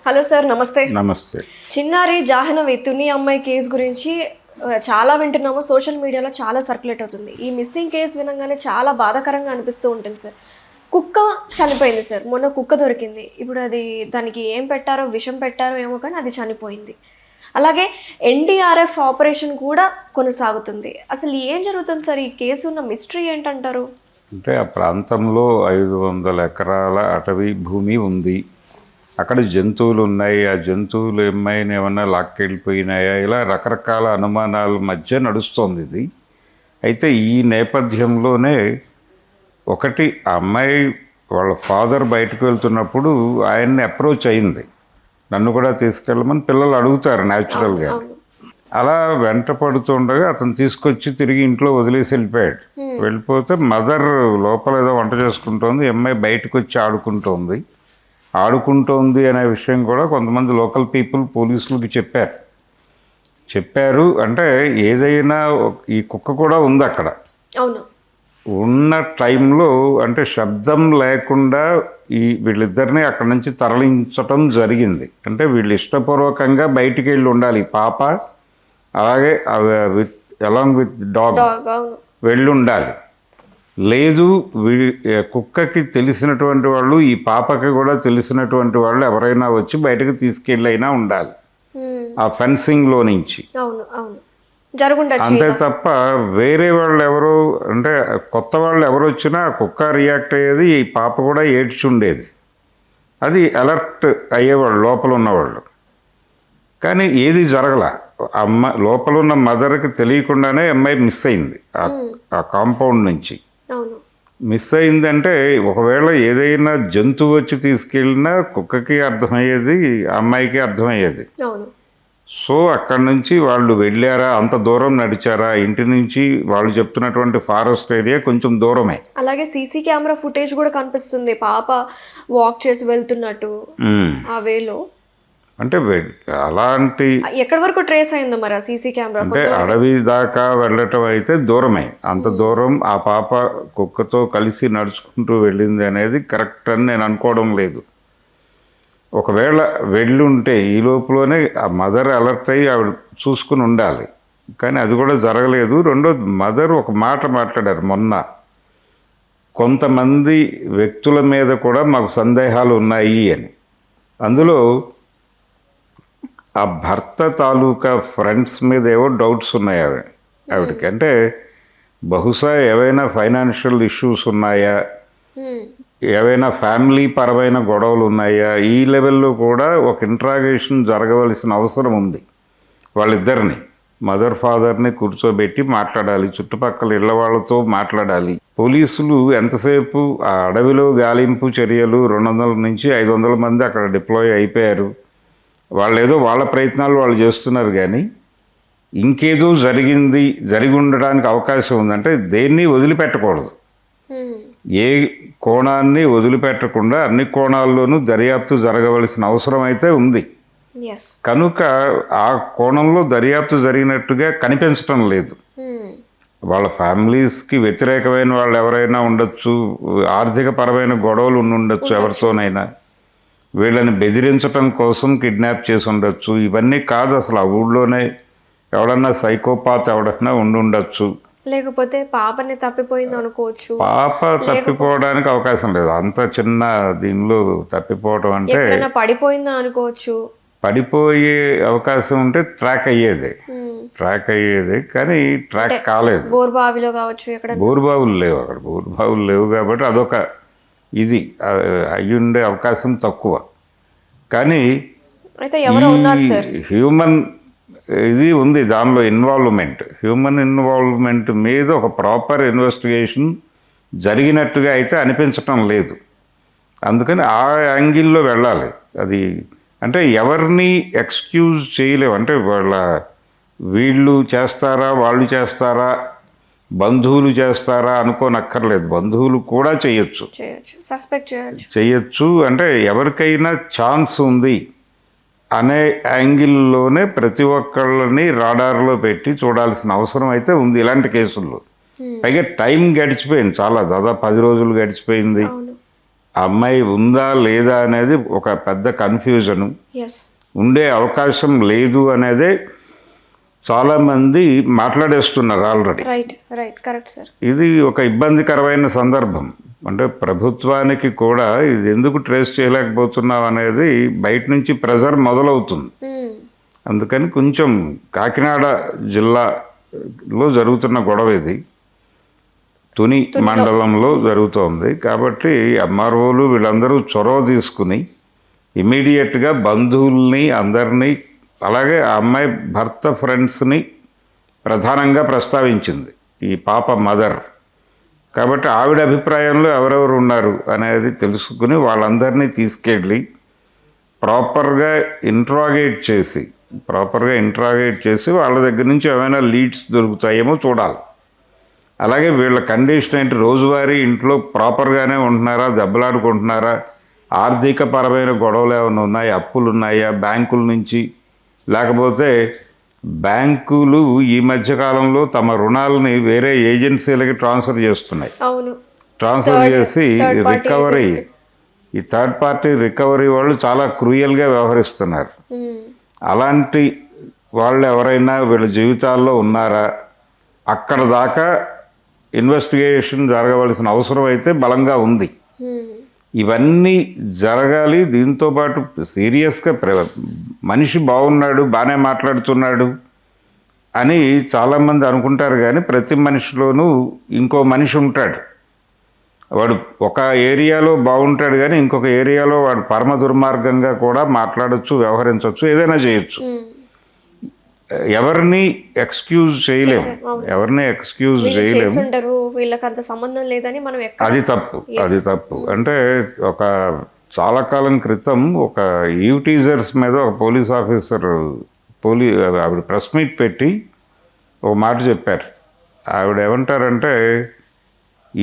Hello sir, నమస్తే. నమస్తే. చిన్నారి జాహ్నవి తుని అమ్మాయి కేసు గురించి చాలా వింటున్నాము. సోషల్ మీడియాలో చాలా సర్క్యులేట్ అవుతుంది. ఈ మిస్సింగ్ కేసు వినగానే చాలా బాధాకరంగా అనిపిస్తూ ఉంటుంది సార్. కుక్క చనిపోయింది సార్. మొన్న కుక్క దొరికింది. ఇప్పుడు అది దానికి ఏం పెట్టారో, విషం పెట్టారో ఏమో, కానీ అది చనిపోయింది. అలాగే ఎన్డీఆర్ఎఫ్ ఆపరేషన్ కూడా కొనసాగుతుంది. అసలు ఏం జరుగుతుంది సార్? ఈ కేసు ఉన్న మిస్టరీ ఏంటంటారు? అంటే ఆ ప్రాంతంలో 500 ఎకరాల అటవీ భూమి ఉంది. అక్కడ జంతువులు ఉన్నాయి. ఆ జంతువులు ఏమైనా లాక్కెళ్ళిపోయినాయా, ఇలా రకరకాల అనుమానాల మధ్య నడుస్తోంది ఇది. అయితే ఈ నేపథ్యంలోనే ఒకటి, ఆ అమ్మాయి వాళ్ళ ఫాదర్ బయటకు వెళ్తున్నప్పుడు ఆయన్ని అప్రోచ్ అయింది. నన్ను కూడా తీసుకెళ్ళమని పిల్లలు అడుగుతారు న్యాచురల్గా. అలా వెంట పడుతుండగా అతను తీసుకొచ్చి తిరిగి ఇంట్లో వదిలేసి వెళ్ళిపోయాడు. వెళ్ళిపోతే మదర్ లోపల ఏదో వంట చేసుకుంటోంది, అమ్మాయి బయటకు వచ్చి ఆడుకుంటోంది అనే విషయం కూడా కొంతమంది లోకల్ పీపుల్ పోలీసులకి చెప్పారు. అంటే ఏదైనా ఈ కుక్క కూడా ఉంది అక్కడ. అవును. ఉన్న టైంలో అంటే శబ్దం లేకుండా వీళ్ళిద్దరిని అక్కడి నుంచి తరలించటం జరిగింది. అంటే వీళ్ళు ఇష్టపూర్వకంగా బయటికి వెళ్ళి ఉండాలి. పాప అలాగే అలాంగ్ విత్ డాగ్ వెళ్ళి ఉండాలి. లేదు, కుక్కకి తెలిసినటువంటి వాళ్ళు, ఈ పాపకి కూడా తెలిసినటువంటి వాళ్ళు ఎవరైనా వచ్చి బయటకు తీసుకెళ్ళైనా ఉండాలి ఆ ఫెన్సింగ్లో నుంచి. అంతే తప్ప వేరే వాళ్ళు ఎవరు, అంటే కొత్త వాళ్ళు ఎవరు వచ్చినా కుక్క రియాక్ట్ అయ్యేది, ఈ పాప కూడా ఏడ్చుండేది. అది అలర్ట్ అయ్యేవాళ్ళు లోపల ఉన్నవాళ్ళు. కానీ ఏది జరగల. లోపల ఉన్న మదర్కి తెలియకుండానే అమ్మాయి మిస్ అయింది ఆ కాంపౌండ్ నుంచి. మిస్ అయిందంటే ఒకవేళ ఏదైనా జంతువు వచ్చి తీసుకెళ్ళినా కుక్కకి అర్థమయ్యేది, అమ్మాయికి అర్థమయ్యేది. సో అక్కడి నుంచి వాళ్ళు వెళ్ళారా, అంత దూరం నడిచారా? ఇంటి నుంచి వాళ్ళు చెప్తున్నటువంటి ఫారెస్ట్ ఏరియా కొంచెం దూరమే. అలాగే సీసీ కెమెరా ఫుటేజ్ కూడా కనిపిస్తుంది, పాప వాక్ చేసి వెళ్తున్నట్టు ఆ వేలో. అంటే అలాంటి ఎక్కడి వరకు ట్రేస్ అయిందో మరి ఆ సీసీ కెమెరా? అంటే అడవి దాకా వెళ్ళటం అయితే దూరమే. అంత దూరం ఆ పాప కుక్కతో కలిసి నడుచుకుంటూ వెళ్ళింది అనేది కరెక్ట్ అని నేను అనుకోవడం లేదు. ఒకవేళ వెళ్ళుంటే ఈ లోపులోనే ఆ మదర్ అలర్ట్ అయ్యి ఆవిడ చూసుకుని ఉండాలి. కానీ అది కూడా జరగలేదు. రెండోది, మదర్ ఒక మాట మాట్లాడారు మొన్న, కొంతమంది వ్యక్తుల మీద కూడా మాకు సందేహాలు ఉన్నాయి అని. అందులో ఆ భర్త తాలూకా ఫ్రెండ్స్ మీద ఏవో డౌట్స్ ఉన్నాయి ఆవిడకి. అంటే బహుశా ఏవైనా ఫైనాన్షియల్ ఇష్యూస్ ఉన్నాయా, ఏవైనా ఫ్యామిలీ పరమైన గొడవలు ఉన్నాయా, ఈ లెవెల్లో కూడా ఒక ఇంట్రాగేషన్ జరగవలసిన అవసరం ఉంది. వాళ్ళిద్దరిని, మదర్ ఫాదర్ని కూర్చోబెట్టి మాట్లాడాలి, చుట్టుపక్కల ఇళ్ల వాళ్ళతో మాట్లాడాలి. పోలీసులు ఎంతసేపు ఆ అడవిలో గాలింపు చర్యలు, 200 నుంచి 500 మంది అక్కడ డిప్లాయ్ అయిపోయారు. వాళ్ళు ఏదో వాళ్ళ ప్రయత్నాలు వాళ్ళు చేస్తున్నారు. కానీ ఇంకేదో జరిగి ఉండడానికి అవకాశం ఉందంటే దేన్ని వదిలిపెట్టకూడదు. ఏ కోణాన్ని వదిలిపెట్టకుండా అన్ని కోణాల్లోనూ దర్యాప్తు జరగవలసిన అవసరం అయితే ఉంది. కనుక ఆ కోణంలో దర్యాప్తు జరిగినట్టుగా కనిపించటం లేదు. వాళ్ళ ఫ్యామిలీస్కి వ్యతిరేకమైన వాళ్ళు ఎవరైనా ఉండొచ్చు, ఆర్థిక పరమైన గొడవలు ఉండొచ్చు ఎవరితోనైనా, వీళ్ళని బెదిరించటం కోసం కిడ్నాప్ చేసి ఉండొచ్చు. ఇవన్నీ కాదు, అసలు ఆ ఊళ్ళోనే ఎవడన్నా సైకోపాత్ ఎవడన్నా ఉండొచ్చు. లేకపోతే పాపని తప్పిపోయింది అనుకోవచ్చు. పాప తప్పిపోవడానికి అవకాశం లేదు. అంత చిన్న దీనిలో తప్పిపోవడం అంటే పడిపోయిందా అనుకోవచ్చు. పడిపోయే అవకాశం ఉంటే ట్రాక్ అయ్యేది. కానీ ట్రాక్ కాలేదు. బోర్బావిలో కావచ్చు, బోర్బావులు లేవు అక్కడ. బోర్బావులు లేవు కాబట్టి అదొక ఇది అయ్యుండే అవకాశం తక్కువ. కానీ హ్యూమన్ ఇది ఉంది దానిలో ఇన్వాల్వ్మెంట్. హ్యూమన్ ఇన్వాల్వ్మెంట్ మీద ఒక ప్రాపర్ ఇన్వెస్టిగేషన్ జరిగినట్టుగా అయితే అనిపించటం లేదు. అందుకని ఆ యాంగిల్లో వెళ్ళాలి. అది అంటే ఎవరిని ఎక్స్క్యూజ్ చేయలేవు. అంటే వీళ్ళు చేస్తారా, వాళ్ళు చేస్తారా, బంధువులు చేస్తారా అనుకోనక్కర్లేదు. బంధువులు కూడా చేయొచ్చు. అంటే ఎవరికైనా ఛాన్స్ ఉంది అనే యాంగిల్లోనే ప్రతి ఒక్కళ్ళని రాడార్లో పెట్టి చూడాల్సిన అవసరం అయితే ఉంది ఇలాంటి కేసుల్లో. పైగా టైం గడిచిపోయింది చాలా, దాదాపు 10 రోజులు గడిచిపోయింది. ఆ అమ్మాయి ఉందా లేదా అనేది ఒక పెద్ద కన్ఫ్యూజను, ఎస్. ఉండే అవకాశం లేదు అనేదే చాలామంది మాట్లాడేస్తున్నారు already. Right, right, correct sir. ఇది ఒక ఇబ్బందికరమైన సందర్భం. అంటే ప్రభుత్వానికి కూడా ఇది ఎందుకు ట్రేస్ చేయలేకపోతున్నాం అనేది బయట నుంచి ప్రెజర్ మొదలవుతుంది. అందుకని కొంచెం కాకినాడ జిల్లాలో జరుగుతున్న గొడవ ఇది, తుని మండలంలో జరుగుతోంది. కాబట్టి ఎంఆర్ఓలు వీళ్ళందరూ చొరవ తీసుకుని ఇమీడియట్గా బంధువుల్ని అందరినీ, అలాగే ఆ అమ్మాయి భర్త ఫ్రెండ్స్ని ప్రధానంగా ప్రస్తావించింది ఈ పాప మదర్. కాబట్టి ఆవిడ అభిప్రాయంలో ఎవరెవరు ఉన్నారు అనేది తెలుసుకుని వాళ్ళందరినీ తీసుకెళ్ళి ప్రాపర్గా ఇంట్రాగేట్ చేసి వాళ్ళ దగ్గర నుంచి ఏమైనా లీడ్స్ దొరుకుతాయేమో చూడాలి. అలాగే వీళ్ళ కండిషన్ ఏంటి, రోజువారీ ఇంట్లో ప్రాపర్గానే ఉంటున్నారా, దెబ్బలాడుకుంటున్నారా, ఆర్థిక పరమైన గొడవలు ఏమైనా ఉన్నాయి, అప్పులు ఉన్నాయా బ్యాంకుల నుంచి, లేకపోతే బ్యాంకులు ఈ మధ్యకాలంలో తమ రుణాలని వేరే ఏజెన్సీలకి ట్రాన్స్ఫర్ చేస్తున్నాయి. ట్రాన్స్ఫర్ చేసి రికవరీ, ఈ థర్డ్ పార్టీ రికవరీ వాళ్ళు చాలా క్రూయల్గా వ్యవహరిస్తున్నారు. అలాంటి వాళ్ళు ఎవరైనా వీళ్ళ జీవితాల్లో ఉన్నారా, అక్కడ దాకా ఇన్వెస్టిగేషన్ జరగవలసిన అవసరం అయితే బలంగా ఉంది. ఇవన్నీ జరగాలి. దీంతోపాటు సీరియస్గా మనిషి బాగున్నాడు, బాగానే మాట్లాడుతున్నాడు అని చాలామంది అనుకుంటారు, కానీ ప్రతి మనిషిలోనూ ఇంకో మనిషి ఉంటాడు. వాడు ఒక ఏరియాలో బాగుంటాడు కానీ ఇంకొక ఏరియాలో వాడు పరమ దుర్మార్గంగా కూడా మాట్లాడచ్చు, వ్యవహరించవచ్చు, ఏదైనా చేయొచ్చు. ఎవరిని ఎక్స్క్యూజ్ చేయలేము. వీళ్ళకంత సంబంధం లేదని మనం అది తప్పు. అంటే ఒక చాలా కాలం క్రితం ఒక ఈవ్ టీజర్స్ మీద ఒక పోలీస్ ఆఫీసర్ ఆవిడ ప్రెస్ మీట్ పెట్టి ఒక మాట చెప్పారు. ఆవిడ ఏమంటారంటే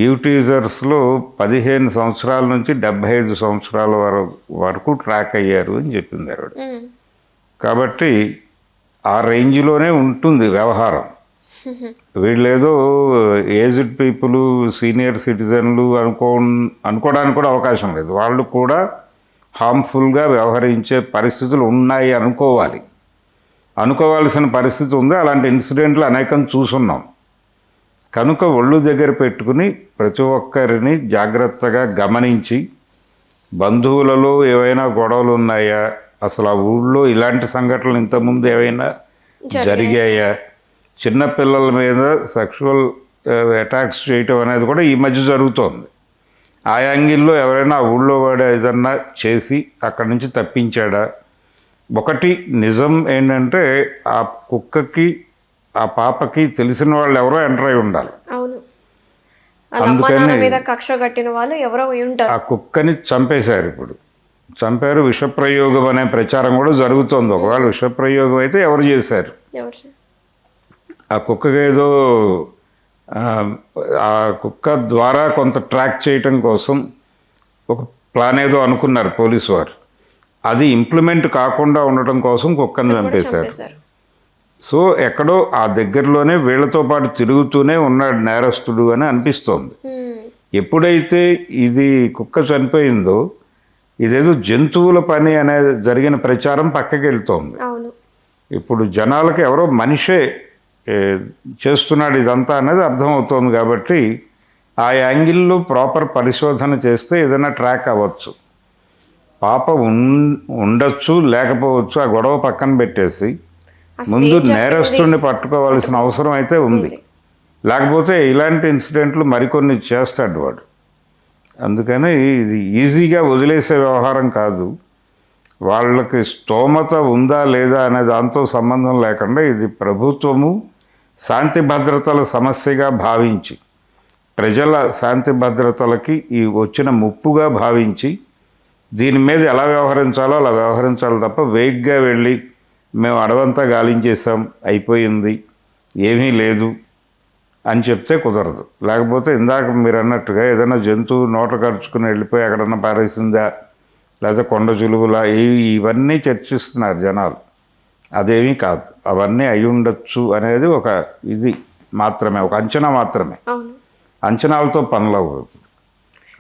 ఈవ్ టీజర్స్లో 15 సంవత్సరాల నుంచి 75 సంవత్సరాల వరకు ట్రాక్ అయ్యారు అని చెప్పింది ఆవిడ. కాబట్టి ఆ రేంజ్లోనే ఉంటుంది వ్యవహారం. వీళ్ళేదో ఏజ్డ్ పీపుల్, సీనియర్ సిటిజన్లు అనుకోవడానికి కూడా అవకాశం లేదు. వాళ్ళు కూడా హార్మ్ఫుల్గా వ్యవహరించే పరిస్థితులు ఉన్నాయి అనుకోవాల్సిన పరిస్థితి ఉంది. అలాంటి ఇన్సిడెంట్లు అనేకం చూసున్నాం. కనుక ఒళ్ళు దగ్గర పెట్టుకుని ప్రతి ఒక్కరిని జాగ్రత్తగా గమనించి, బంధువులలో ఏవైనా గొడవలు ఉన్నాయా, అసలు ఆ ఊళ్ళో ఇలాంటి సంఘటనలు ఇంతకుముందు ఏవైనా జరిగాయా, చిన్నపిల్లల మీద సెక్షువల్ అటాక్స్ చేయటం అనేది కూడా ఈ మధ్య జరుగుతోంది. ఆ యాంగిల్లో ఎవరైనా ఆ ఊళ్ళో వాడు ఏదన్నా చేసి అక్కడి నుంచి తప్పించాడా. ఒకటి నిజం ఏంటంటే ఆ కుక్కకి ఆ పాపకి తెలిసిన వాళ్ళు ఎవరో ఎంటర్ అయి ఉండాలి. అందుకని కక్ష కట్టిన వాళ్ళు ఎవరో ఉంటారు. ఆ కుక్కని చంపారు. విషప్రయోగం అనే ప్రచారం కూడా జరుగుతోంది. ఒకవేళ విషప్రయోగం అయితే ఎవరు చేశారు? ఆ కుక్కకి ఏదో ఆ కుక్క ద్వారా కొంత ట్రాక్ చేయటం కోసం ఒక ప్లాన్ ఏదో అనుకున్నారు పోలీసు వారు. అది ఇంప్లిమెంట్ కాకుండా ఉండటం కోసం కుక్కను చంపేశారు. సో ఎక్కడో ఆ దగ్గరలోనే వీళ్ళతో పాటు తిరుగుతూనే ఉన్నాడు నేరస్తుడు అని అనిపిస్తోంది. ఎప్పుడైతే ఇది కుక్క చనిపోయిందో ఇదేదో జంతువుల పని అనేది జరిగిన ప్రచారం పక్కకి వెళ్తోంది. ఇప్పుడు జనాలకు ఎవరో మనిషే చేస్తున్నాడు ఇదంతా అనేది అర్థమవుతోంది. కాబట్టి ఆ యాంగిల్లో ప్రాపర్ పరిశోధన చేస్తే ఏదైనా ట్రాక్ అవ్వచ్చు. పాప ఉండొచ్చు, లేకపోవచ్చు. ఆ గొడవ పక్కన పెట్టేసి ముందు నేరస్తుడిని పట్టుకోవాల్సిన అవసరం అయితే ఉంది. లేకపోతే ఇలాంటి ఇన్సిడెంట్లు మరికొన్ని చేస్తాడు వాడు. అందుకని ఇది ఈజీగా వదిలేసే వ్యవహారం కాదు. వాళ్ళకి స్తోమత ఉందా లేదా అనే దాంతో సంబంధం లేకుండా ఇది ప్రభుత్వము శాంతి భద్రతల సమస్యగా భావించి, ప్రజల శాంతి భద్రతలకి ఈ వచ్చిన ముప్పుగా భావించి దీని మీద ఎలా వ్యవహరించాలో అలా వ్యవహరించాలి తప్ప వేగ్గా వెళ్ళి మేము అడవంతా గాలించేసాం, అయిపోయింది, ఏమీ లేదు అని చెప్తే కుదరదు. లేకపోతే ఇందాక మీరు అన్నట్టుగా ఏదైనా జంతువు నోట ఖర్చుకుని వెళ్ళిపోయి ఎక్కడన్నా పారేసిందా, లేదా కొండ చులువులా, ఇవన్నీ చర్చిస్తున్నారు జనాలు. అదేమీ కాదు. అవన్నీ అయి ఉండొచ్చు అనేది ఒక ఇది మాత్రమే, ఒక అంచనా మాత్రమే. అంచనాలతో పనులవు.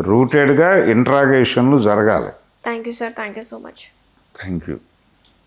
రూటెడ్గా ఇంట్రాగేషన్లు జరగాలి. Thank you sir, thank you so much. Thank you.